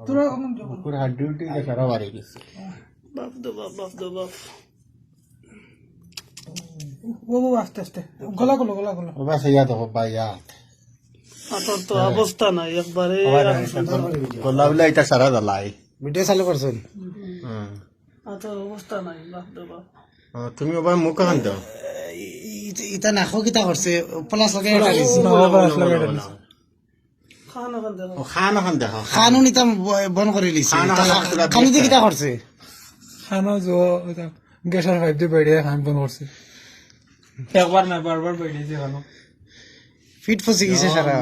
পুরো হাড্ডি উল্টি সারা বাড়ি গেছে। বাপ দো বাপ, বাপ দো বাপ। আস্তে আস্তে গলা গুলো ও বাস ইয়া তো ভাইয়া আতর তো অবস্থা নাই একবারে। গলা বলে এটা সারা দালাই ভিডিও চালু করছেন। আতর অবস্থা নাই বাপ দো বাপ। তুমি ওবার মুখ কান দাও ইটা নাখো কিতা করছে প্লাস লাগাই খানা খান দেখো। ও খান এখন দেখো খানো নিতা বন করে লিছে খানি দিয়ে কিতা করছে খানা जो গ্যাসের পাইপ দিয়ে বেড়ে খান বন্ধ করছে একবার না বারবার বেড়েছে খানো ফিট ফসি গেছে সারা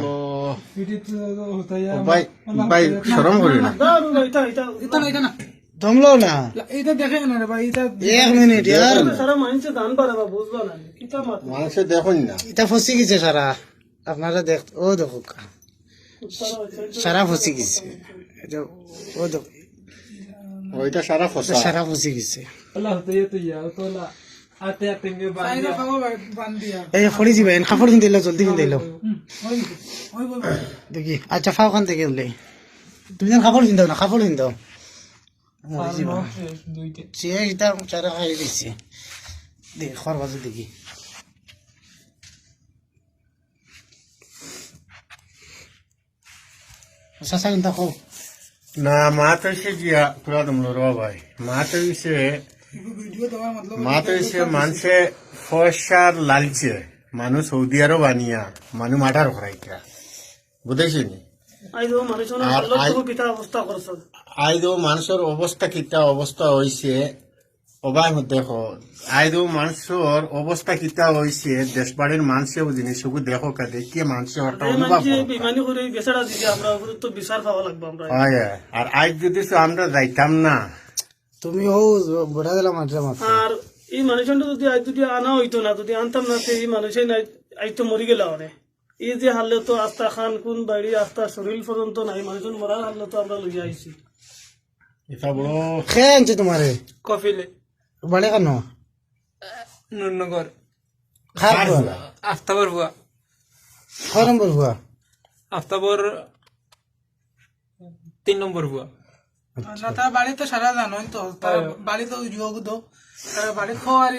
ভাই ভাই শরম করি না দাও এটা এটা এটা না দমলো না এটা দেখে না রে ভাই এটা 1 মিনিট यार সারা মাইনছে দান পারে বা বুঝবা না কিটা মাত মানুষে দেখুন না এটা ফসি গেছে সারা আপনারা দেখ ও দেখো সারা ফসি গেছে এটা ও দেখো ওইটা সারা ফসা সারা ফসি গেছে আল্লাহ তো ইয়া তো লা আতে আতে মে বাঁধিয়া বাঁধিয়া এই ফড়ি দিবেন কাপড় কিন দিলো জলদি কিন দিলো দেখি আচ্ছা ফাও খান থেকে উঠলে তুমি যেন কাপড় কিন দাও না কাপড় কিন দাও দুইটা সে এটা চারা খাই দিচ্ছে দেখ খর বাজু দেখি সাসা কিন্তু খাও না মা তো এসে গিয়া পুরা তোমলো র ভাই মা তো এসে মানুষে ফসার লালছে মানুষ সৌদি আরব বানিয়া মানুষ মাঠার ঘরাইটা বুঝেছি নি আইদো মানুষজন আল্লাহ তো কিটা অবস্থা করছ। আইদো মানুষের অবস্থা কিতা অবস্থা হয়েছে অবাই দেখো আইদো মানুষের অবস্থা কিতা হয়েছে দেশ বাড়ির মানুষেও জিনিস দেখো কাদে কি মানুষের হঠাৎ এই অনুভব মানছে বিমানি করে বেচারা দিছে আমরা উপরে তো বিচার পাওয়া লাগবে আমরা। হয় আর আজ যদি আমরা যাইতাম না তুমি ও বড়া দিলাম মাত্র মাত্র আর এই মানুষজনটা যদি আজ যদি আনা হইতো না যদি আনতাম না এই মানুষই নাই আজ তো মরি গেল অনেক এই যে হারলে তো আস্তা খান কোন বাড়ি আস্তা শরীর পর্যন্ত নাই মানুষজন মরার হারলে তো আমরা লইয়া আইছি। এটা বড় খেয়ে আনছে তোমারে কফিলে বাড়ে কেন নুরনগর খারাপ আফতাবর বুয়া ছয় নম্বর হুয়া আফতাবর 3 নম্বর বুয়া না তার বাড়ি তো সারা জানো তো তার বাড়ি তো যোগ দো তার বাড়ি খাওয়ার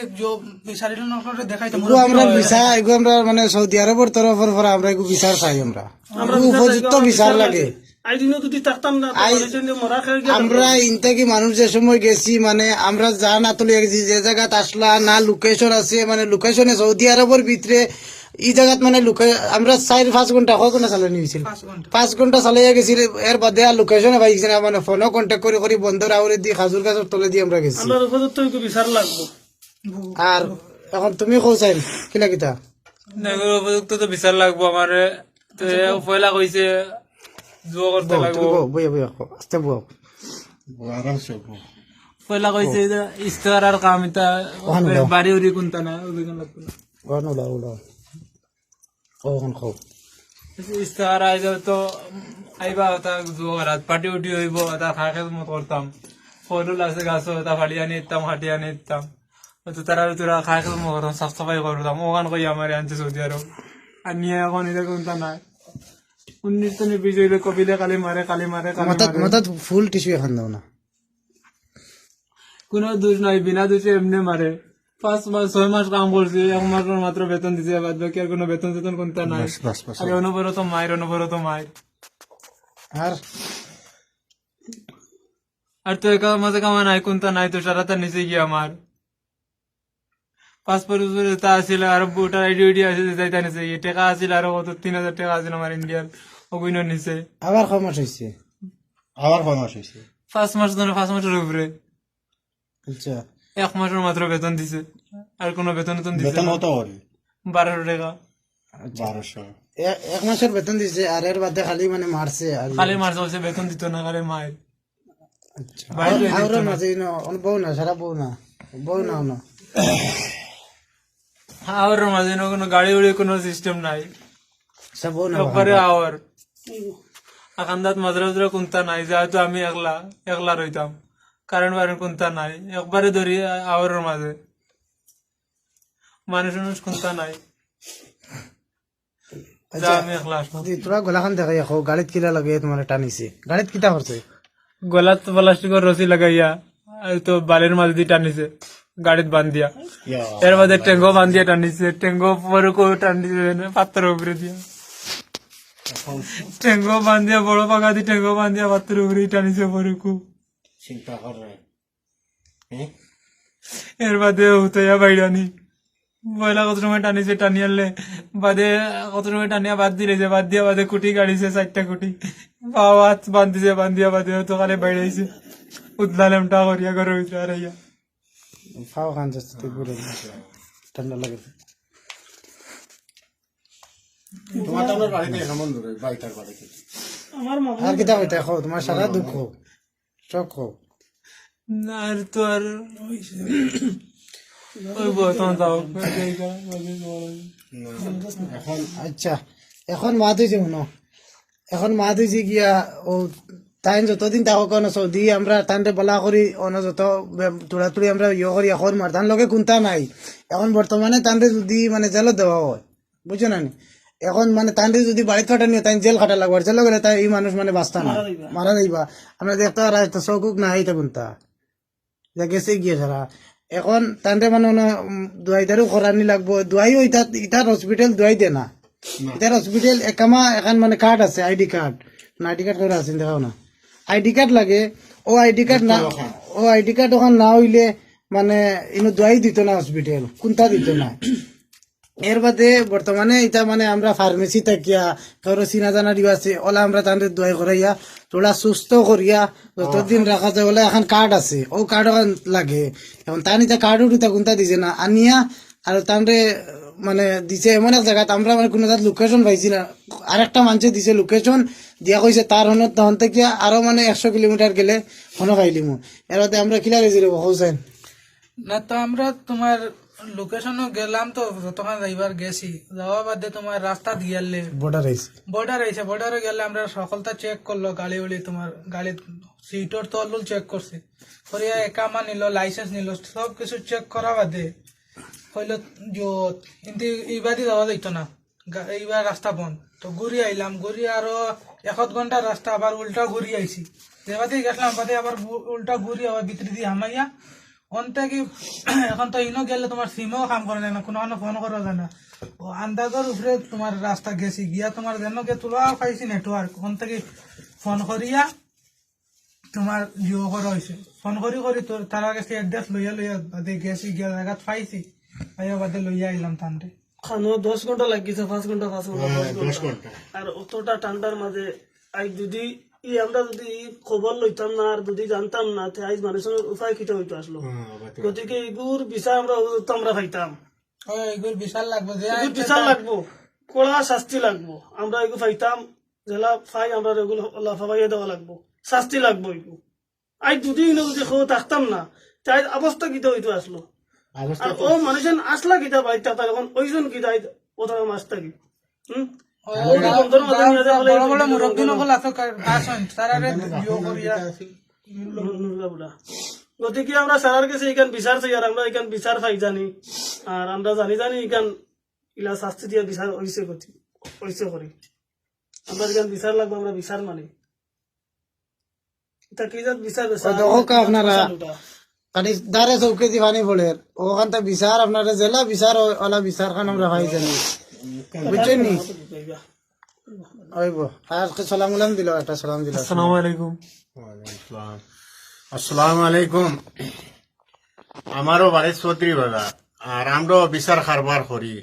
শারীর নকলে দেখাইতে এগুলো আমরা বিচার এগুলো আমরা মানে সৌদি আরবের তরফের পর আমরা এগুলো বিচার চাই আমরা উপযুক্ত বিচার লাগে আজ দিনও যদি থাকতাম না তো মানুষজন মরা খেয়ে গেল। আমরা ইনতাকি মানুষ যে সময় গেছি মানে আমরা যা না তুলে গেছি যে জায়গাত আসলা না লোকেশন আছে মানে লোকেশনে সৌদি আরবের ভিতরে এই জায়গাত মানে আমরা 4-5 ঘন্টা কয় ঘন্টা চালাই নিয়েছিল 5 ঘন্টা চালাইয়া গেছি এর বাদে আর লোকেশনে পাইছি না মানে ফোনও কন্ট্যাক্ট করে করে বন্ধর আউরে দিয়ে খাজুর গাছের তলে দিয়ে আমরা গেছি আমরা উপযুক্ত বিচার লাগবো। আর এখন তুমি কৌ চাইল কিলা কিতা নেগর উপযুক্ত তো বিচার লাগবো আমার তো পয়লা কইছে জুয়া করতে লাগবো বইয়া বইয়া আস্তে বউ আরামসে পয়লা কইছে ইস্তার আর কাম এটা বাড়ি উড়ি কোনটা না ওদিকে লাগবে না ওখানে উলাও উলাও ওখান খাও ইস্তার আইলে তো আইবা তা জুয়া রাত পার্টি উঠি হইব তা খাকে মত করতাম ফলুল আছে গাছ তা ফাড়ি আনি দিতাম হাঁটি আনি দিতাম তো তারা তোরা খাকে মত করতাম সাফ সাফাই করতাম ওখান কই আমার আনছে সৌদি আরব আর নিয়ে এখন এটা কোনটা নাই 19-20 হইলে কপিলে কালি মারে কালি মারে কালি মাথাত মারে মাথাত ফুল টিস্যু এখন দাও না কোনো দোষ নাই বিনা দোষে এমনি মারে 5 মাস 6 মাস কাম করছে 1 মাস মাত্র বেতন দিছে বাদ বাকি আর কোনো বেতন টেতন কোনটা নাই আর অনবরত মায়ের আর তো একা মাঝে কামা নাই কোনটা নাই তো সারাটা নিচে গিয়ে আমার পাসপোর্ট তা আসছিল আর ভোটার আইডি আছে যাইতা নিচে টাকা আসছিল আর কত 3000 টাকা আছিল আমার ইন্ডিয়ার ওগুলো নিচে আবার কয় মাস হয়েছে আবার ফরমাস হয়েছে 5 মাস ধরে 5 মাসের উপরে আচ্ছা 1 মাসের মাত্র বেতন দিছে আর কোনো বেতন দিছে বেতন হতো ওরে 1200 টাকা 1200 এক মাসের বেতন দিছে আর এর বাদে খালি মানে মারছে আর খালি মার চলছে বেতন দিত না খালি মায়ের আচ্ছা বাইরে আর মাঝে বউ না সারা বউ না না আর মাঝে কোনো গাড়ি উড়ি কোনো সিস্টেম নাই সব বউ না একবারে আওয়ার আকান্দাত মাদ্রাসা কোনটা নাই যেহেতু আমি একলা রইতাম কারণ বারণ কোনটা নাই একবারে ধরি আওয়ারের মাঝে মানুষ কোনটা নাই যা আমি একলা আসলাম তোরা গলাখান দেখাই গাড়িত কিলা লাগে তোমার টানিছে গাড়িত কিতা করছে গলাত প্লাস্টিকের রসি লাগাইয়া এই তো বালির মাঝে দিয়ে টানিছে গাড়িত বান্ধিয়া, এর মধ্যে টেঙ্গো বান্ধিয়া টানিছে, টেঙ্গো পরকো টানিছে পাত্রের উপরে দিয়া, টেঙ্গো বান্ধিয়া বড় পাকা দিয়ে টেঙ্গো বান্ধিয়া পাত্রের উপরে টানিছে পরকো। চিন্তা করে হ্যাঁ এর বাদে হুতাইয়া বাইরানি বয়লা কত সময় টানিছে, টানি আনলে বাদে কত সময় টানিয়া বাদ দিলেছে, বাদ দিয়া বাদে কুটি গাড়িছে 4টা কুটি পাও হাত বান্ধিছে, বান্ধিয়া বাদে তো খালি বাইরাইছে উদলালেমটা করিয়া ঘরের ভিতরে হারাইয়া। ফাও খান যাচ্ছে ঘুরে ঠান্ডা লাগে। তোমার তোমার বাড়িতে কেমন দূরে বাইটার বাড়িতে আমার মামু আর কিতা হইতে খাও তোমার সারা দুঃখ সব খাও। না আর তো আর ওই বর্তমান তাও এখন আচ্ছা এখন মাত হয়েছে মনো, এখন মাত হয়েছে গিয়া ও তাই যতদিন তাকে কোনো সৌদি আমরা তানতে বলা করি অন্য যত তুড়াতুড়ি আমরা ইয়ে করি এখন মার তার লগে কোনটা নাই। এখন বর্তমানে তানতে যদি মানে জেলত দেওয়া হয় বুঝছো না নি? এখন মানে তানতে যদি বাড়িতে ফাটা নিয়ে তাই জেল খাটা লাগবে, জেল গেলে তাই এই মানুষ মানে বাঁচতা না, মারা যাইবা। আমরা দেখতে আর চকুক না হইতে কোনটা যা গেছে গিয়ে সারা। এখন তানতে মানে দোয়াইদারও করানি লাগবো, দোয়াইও ইটার হসপিটাল দোয়াই দে না, ইটার হসপিটাল একামা এখন মানে কার্ড আছে, আইডি কার্ড না, আইডি কার্ড করে আছেন দেখাও না, আইডি কার্ড লাগে। ও আইডি কার্ড না, ও আইডি কার্ড ওখান না হইলে মানে ইনো দোয়াই দিত না হসপিটাল, কোনটা দিত না। এর বাদে বর্তমানে এটা মানে আমরা ফার্মেসি থাকিয়া কারো চিনা জানা দিবা আছে ওলা আমরা তাদের দোয়াই করাইয়া তোলা সুস্থ করিয়া যতদিন রাখা যায় ওলা এখন কার্ড আছে, ও কার্ড ওখান লাগে। এখন তার নিতে কার্ড উঠে কোনটা দিছে না আনিয়া আর তানরে মানে দিছে এমন এক জায়গায় আমরা মানে কোনো তার লোকেশন পাইছি না, আরেকটা মানুষে দিছে লোকেশন দিয়া কইছে তার হনত তখন থেকে আরো মানে 100 কিলোমিটার গেলে হনো পাইলিমু। এর বাদে আমরা কিলা গেছি রে হোসেন না তো আমরা তোমার লোকেশনও গেলাম তো তখন যাইবার গেছি, যাওয়া বাদে তোমার রাস্তা দিয়ালে বর্ডার আইছে, বর্ডার আইছে, বর্ডারে গেলে আমরা সকলটা চেক করলো, গাড়ি উড়ি তোমার গাড়ি সিটর তল চেক করছে, করিয়া একামা নিল, লাইসেন্স নিল, সব কিছু চেক করা বাদে হইলো কিন্তু এইবারই যাওয়া যাইতো না, এইবার রাস্তা বন্ধ। তো ঘুরি আইলাম, ঘুরি আরো 1 ঘন্টার রাস্তা আবার উল্টা ঘুরি আইছি, যেবাতেই গেছিলাম বাদে আবার উল্টা ঘুরি আবার ভিতরে দিয়ে হামাইয়া অন্তে কি এখন তো ইনো গেলে তোমার সিমও কাম করে না, কোনো ফোন করা যায় না। ও আন্দাজের উপরে তোমার রাস্তা গেছি গিয়া তোমার যেন গে তোলা পাইছি নেটওয়ার্ক, ওখান থেকে ফোন করিয়া তোমার জিও করা হয়েছে, ফোন করি করি তোর তারা কাছে এড্রেস লইয়া লইয়া বাদে গেছি, গিয়া জায়গা পাইছি, পাইয়া বাদে লইয়া আইলাম তান্তে। খানো 10 ঘন্টা লাগিয়েছে, 5 ঘন্টা 10 10 ঘন্টা। ঘন্টা আর অতটা ঠান্ডার মাঝে আজ যদি আমরা যদি খবর লইতাম না আর যদি জানতাম না আজ মানুষের উপায় কিটা হইতো আসলো। গতিকে এগুর বিচার আমরা পাইতাম, এগুলো বিশাল লাগবে, যে এগুর বিচার লাগবো, কড়া শাস্তি লাগবো। আমরা এগুলো পাইতাম জেলা ফাই আমরা এগুলো লাফাইয়া দেওয়া লাগবো, শাস্তি লাগবো এগুলো। আজ যদি যদি থাকতাম না তাই অবস্থা কিটা হইতো আসলো। আর ও মানুষের আসলা কিটা পাইতা তার এখন ওইজন কিটা ওটা মাস থাকি বড় বড় মুরব্বী নকল আছে আসেন তারা জিও করিয়া। গতিকে আমরা স্যারের কাছে এখান বিচার চাই, আর আমরা এখান বিচার পাই জানি, আর আমরা জানি জানি এখান ইলা শাস্তি দিয়া বিচার হইছে করি আমরা এখান বিচার লাগবো, আমরা বিচার মানি। এটা কি জাত বিচার আপনারা কাটি দারে চৌকে দি পানি পড়ে ওখান থেকে বিচার আপনারা জেলা বিচার ওলা বিচার খান আমরা পাই জানি বুঝছেন নি? আর সালাম গুলাম দিল, একটা সালাম দিল। আসসালামু আলাইকুম। আসসালামু আলাইকুম। আমারও বাড়ি চৌধুরী বাজার, আর আমরাও বিচার কারবার করি,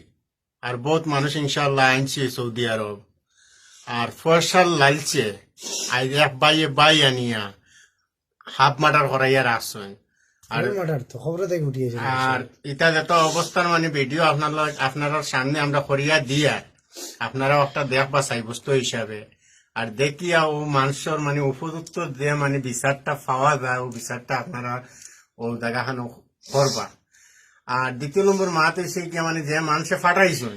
আর বহুত মানুষ ইনশাল্লাহ আনছি সৌদি আরব, আর ফয়সাল লালছে আজ এক বাই আনিয়া হাফ মার্ডার করাইয়া রাখছেন। আর আর এটা যত অবস্থার মানে ভিডিও আপনারা সামনে আমরা করিয়া দিয়া আপনারা একটা দেখবা সাব্যস্ত হিসাবে, আর দেখিয়া ও মানুষের মানে উপযুক্ত যে মানে বিচারটা পাওয়া যায় ও বিচারটা আপনারা ও জায়গাখানো করবা। আর দ্বিতীয় নম্বর মাত হয়েছে কি মানে যে মানুষে ফাটাইছেন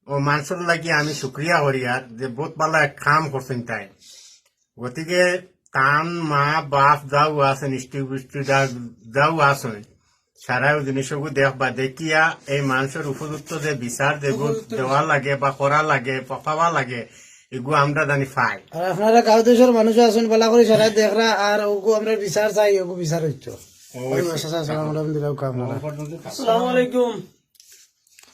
ও মানুষের লাগি আমি শুক্রিয়া করি, আর যে বহুত ভালো এক কাম করছেন তাই। গতিকে কান মা বাপ যাও আছেন স্ত্রী বৃষ্টি যাও আছেন সারা জিনিসগুলো দেখবা, দেখিয়া এই মানুষের উপযুক্ত যে বিচার যেগুলো দেওয়া লাগে বা করা লাগে পাওয়া লাগে এগুলো আমরা জানি পাই। আর আপনারা গাঁও দেশের মানুষ আছেন বলা করে সারা দেখরা আর ওগু আমরা বিচার চাই ওগু বিচার হইতো। আসসালামু আলাইকুম। আসসালামু আলাইকুম।